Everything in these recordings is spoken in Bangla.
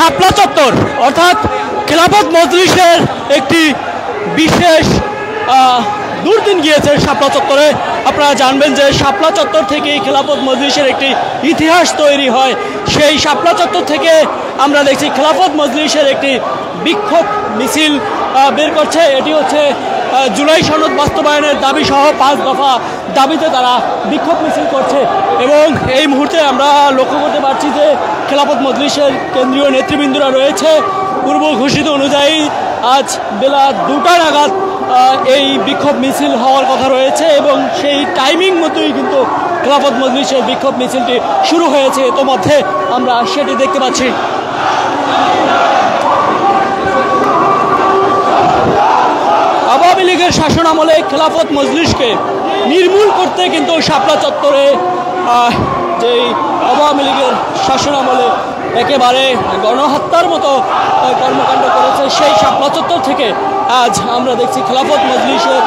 শাপলা চত্বর অর্থাৎ খেলাফত মজলিসের একটি বিশেষ দুর্দিন গিয়েছে শাপলা চত্বরে। আপনারা জানবেন যে শাপলা চত্বর থেকেই খেলাফত মজলিসের একটি ইতিহাস তৈরি হয়। সেই শাপলা চত্বর থেকে আমরা দেখছি খেলাফত মজলিসের একটি বিক্ষোভ মিছিল বের করছে। এটি হচ্ছে জুলাই সনদ বাস্তবায়নের দাবি সহ 5 দফা দাবিতে তারা বিক্ষোভ মিছিল করছে। এবং এই মুহূর্তে আমরা লক্ষ্য করতে পারছি যে খেলাফত মজলিসের কেন্দ্রীয় নেতৃবৃন্দরা রয়েছে। পূর্ব ঘোষিত অনুযায়ী আজ বেলা 2টা নাগাদ এই বিক্ষোভ মিছিল হওয়ার কথা রয়েছে এবং সেই টাইমিং মতোই কিন্তু খেলাফত মজলিসের বিক্ষোভ মিছিলটি শুরু হয়েছে। ইতোমধ্যে আমরা সেটি দেখতে পাচ্ছি। আওয়ামী লীগের শাসন আমলে খেলাফত মজলিসকে নির্মূল করতে কিন্তু শাপলা চত্বরে যেই আওয়ামী লীগের শাসন আমলে একেবারে গণহত্যার মতো কর্মকাণ্ড করেছে, সেই শাপলা চত্বর থেকে আজ আমরা দেখছি খেলাফত মজলিসের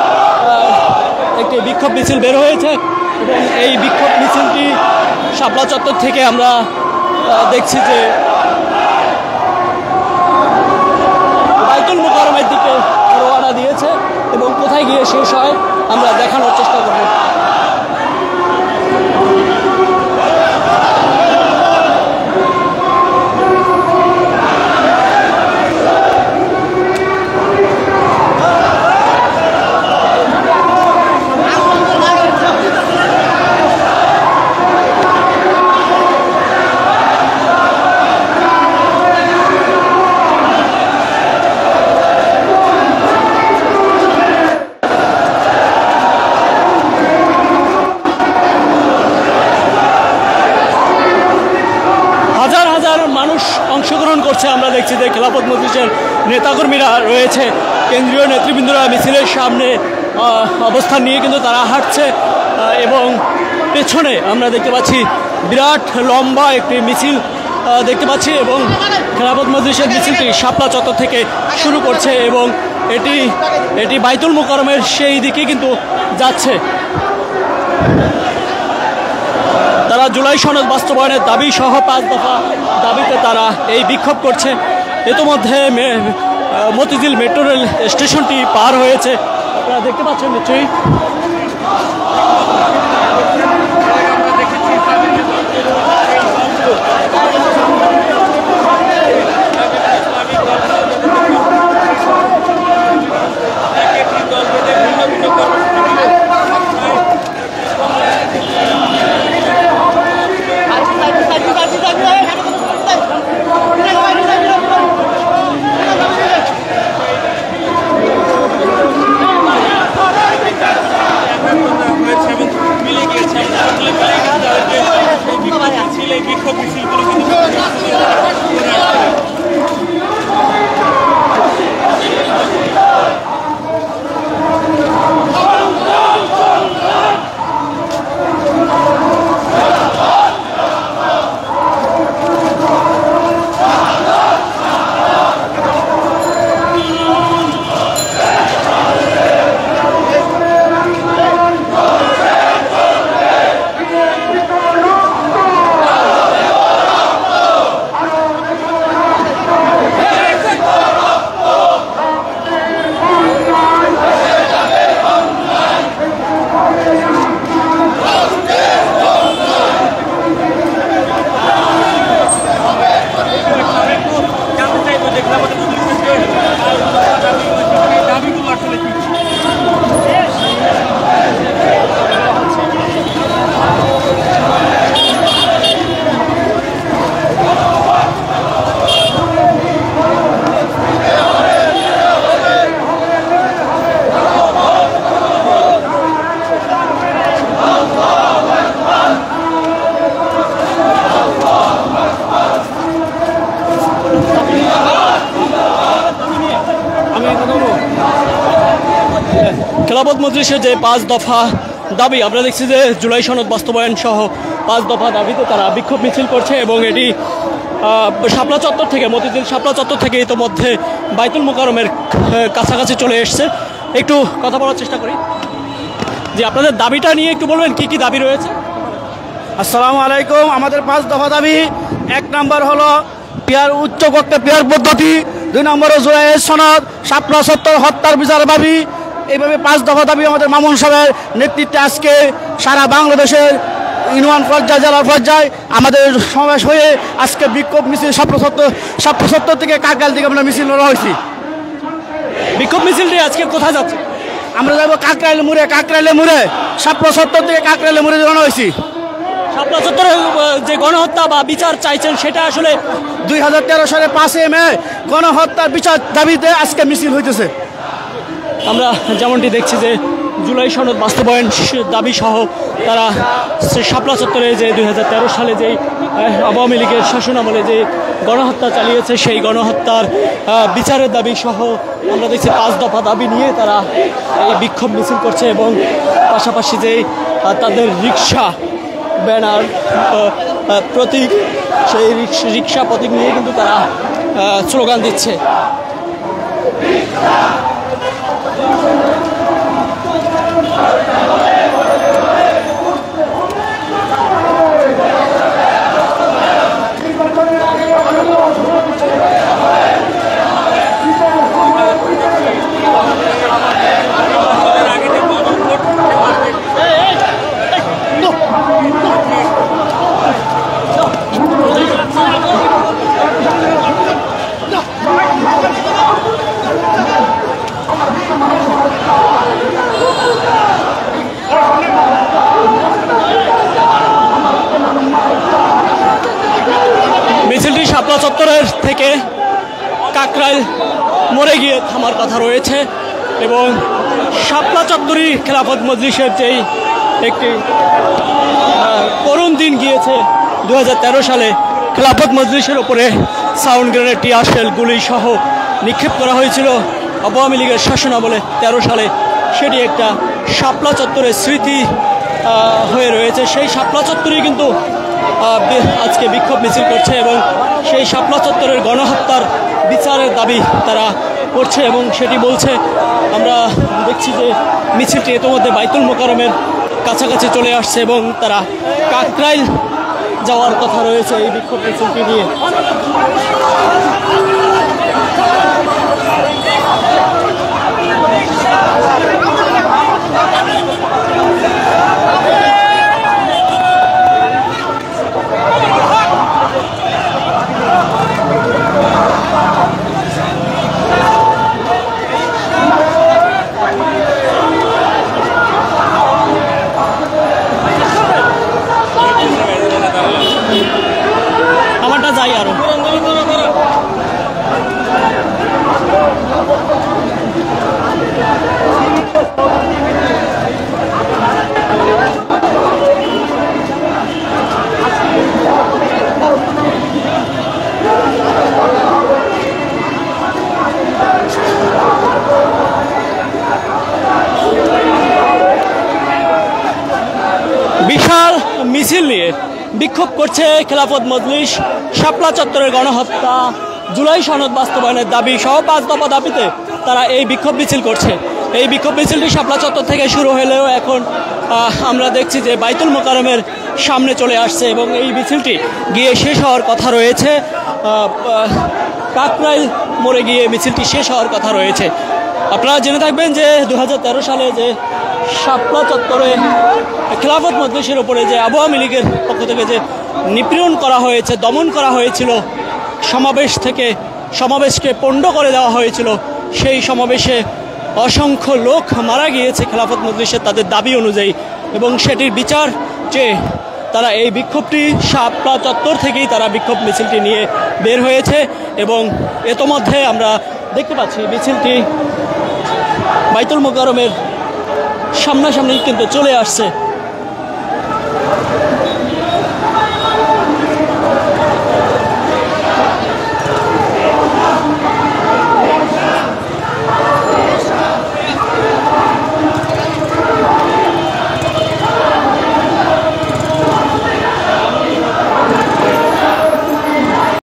একটি বিক্ষোভ মিছিল বের হয়েছে এবং এই বিক্ষোভ মিছিলটি শাপলা চত্বর থেকে আমরা দেখছি যে বাইতুল মুকাররমের দিকে রওনা দিয়েছে এবং কোথায় গিয়ে শেষ হয় আমরা দেখানোর চেষ্টা করব। মানুষ অংশগ্রহণ করছে। আমরা দেখছি যে খেলাফত মজলিসের নেতাকর্মীরা রয়েছে, কেন্দ্রীয় নেতৃবৃন্দরা মিছিলের সামনে অবস্থান নিয়ে কিন্তু তারা হাঁটছে এবং পেছনে আমরা দেখতে পাচ্ছি বিরাট লম্বা একটি মিছিল দেখতে পাচ্ছি এবং খেলাফত মজলিসের মিছিলটি শাপলা চত্বর থেকে শুরু করছে এবং এটি বাইতুল মুকাররমের সেই দিকে কিন্তু যাচ্ছে। তারা জুলাই সনদ বাস্তবায়নের দাবি সহ 5 দফা দাবিতে তারা এই বিক্ষোভ করছে। ইতোমধ্যে মতিঝিল মেট্রো রেল স্টেশনটি পার হয়েছে, আপনারা দেখতে পাচ্ছেন নিশ্চয়ই। খেলাফত মজলিসের যে 5 দফা দাবি আমরা দেখছি যে জুলাই সনদ বাস্তবায়ন সহ 5 দফা দাবিতে তারা বিক্ষোভ মিছিল করছে এবং এটি শাপলা চত্বর থেকে মতিঝিল শাপলা চত্বর থেকে ইতোমধ্যে বাইতুল মুকাররমের কাছাকাছি চলে এসছে। একটু কথা বলার চেষ্টা করি যে আপনাদের দাবিটা নিয়ে একটু বলবেন কি কি দাবি রয়েছে। আসসালামু আলাইকুম। আমাদের 5 দফা দাবি। 1 নম্বর হলো পিয়ার উচ্চ কক্ষে পিয়ার পদ্ধতি, 2 নম্বরে জুলাইয়ের সনদ, শাপলা চত্বর হত্যার বিচার দাবি, এইভাবে 5 দফা দাবি আমাদের মামুন সাহেবের নেতৃত্বে আজকে সারা বাংলাদেশের ইউনিয়ন পর্যায়ে জেলার পর্যায়ে আমাদের সমাবেশ হয়ে আজকে বিক্ষোভ মিছিল শাপলা চত্বর থেকে কাকরাইল থেকে আমরা মিছিল করা হয়েছি। বিক্ষোভ মিছিলটি আজকে কোথায় যাচ্ছে? আমরা যাবো কাকরাইল মুড়ে শাপলা চত্বর থেকে কাকরাইল মুড়ে জানানো হয়েছি। শাপলা চত্বরে যে গণহত্যা বা বিচার চাইছেন সেটা আসলে 2013 সালে 5 মে গণহত্যার বিচার দাবিতে আজকে মিছিল হইতেছে। আমরা যেমনটি দেখছি যে জুলাই সনদ বাস্তবায়ন দাবি সহ তারা শাপলা চত্বরে যে 2013 সালে যেই আওয়ামী লীগের শাসনামলে যে গণহত্যা চালিয়েছে সেই গণহত্যার বিচারের দাবি সহ আমরা দেখছি 5 দফা দাবি নিয়ে তারা এই বিক্ষোভ মিছিল করছে এবং পাশাপাশি যে তাদের রিক্সা ব্যানার প্রতীক সেই রিক্সা প্রতীক নিয়ে কিন্তু তারা স্লোগান দিচ্ছে। মিছিলটি শাপলা চত্বরের থেকে কাকরাইল মোড়ে গিয়ে থামার কথা রয়েছে এবং শাপলা চত্বরই খেলাফত মজলিসের যেই একটি করুণ দিন গিয়েছে 2013 সালে খেলাফত মজলিসের উপরে সাউন্ড গ্রেনেড, টিয়ার শেল, গুলি সহ নিক্ষেপ করা হয়েছিল আওয়ামী লীগের শাসনামলে 13 সালে। সেটি একটা শাপলা চত্বরের স্মৃতি হয়ে রয়েছে। সেই শাপলা চত্বরই কিন্তু আজকে বিক্ষোভ মিছিল করছে এবং সেই শাপলা চত্বরের গণহত্যার বিচারের দাবি তারা করছে এবং সেটি বলছে। আমরা দেখছি যে মিছিলটি ইতিমধ্যে বাইতুল মোকাররমের কাছাকাছি চলে আসছে এবং তারা কাকরাইল যাওয়ার কথা রয়েছে এই বিক্ষোভ মিছিলটি নিয়ে। আমারটা যাই আরো বিশাল মিছিল নিয়ে বিক্ষোভ করছে খেলাফত মজলিস। শাপলা চত্বরের গণহত্যা, জুলাই সনদ বাস্তবায়নের দাবি সহ 5 দফা দাবিতে তারা এই বিক্ষোভ মিছিল করছে। এই বিক্ষোভ মিছিলটি শাপলা চত্বর থেকে শুরু হলেও এখন আমরা দেখছি যে বাইতুল মোকাররমের সামনে চলে আসছে এবং এই মিছিলটি গিয়ে শেষ হওয়ার কথা রয়েছে কাকরাইল মোড়ে গিয়ে মিছিলটি শেষ হওয়ার কথা রয়েছে। আপনারা জেনে থাকবেন যে 2013 সালে যে শাপলা চত্বরে খেলাফত মজলিসের উপরে যে আওয়ামী লীগের পক্ষ থেকে যে নিপীড়ন করা হয়েছে, দমন করা হয়েছিল, সমাবেশকে পণ্ড করে দেওয়া হয়েছিল, সেই সমাবেশে অসংখ্য লোক মারা গিয়েছে খেলাফত মজলিসের তাদের দাবি অনুযায়ী এবং সেটির বিচার চেয়ে তারা এই বিক্ষোভটি শাপলা চত্বর থেকেই তারা বিক্ষোভ মিছিলটি নিয়ে বের হয়েছে এবং ইতোমধ্যে আমরা দেখতে পাচ্ছি মিছিলটি বাইতুল মোকাররমের সামনাসামনি কিন্তু চলে আসছে।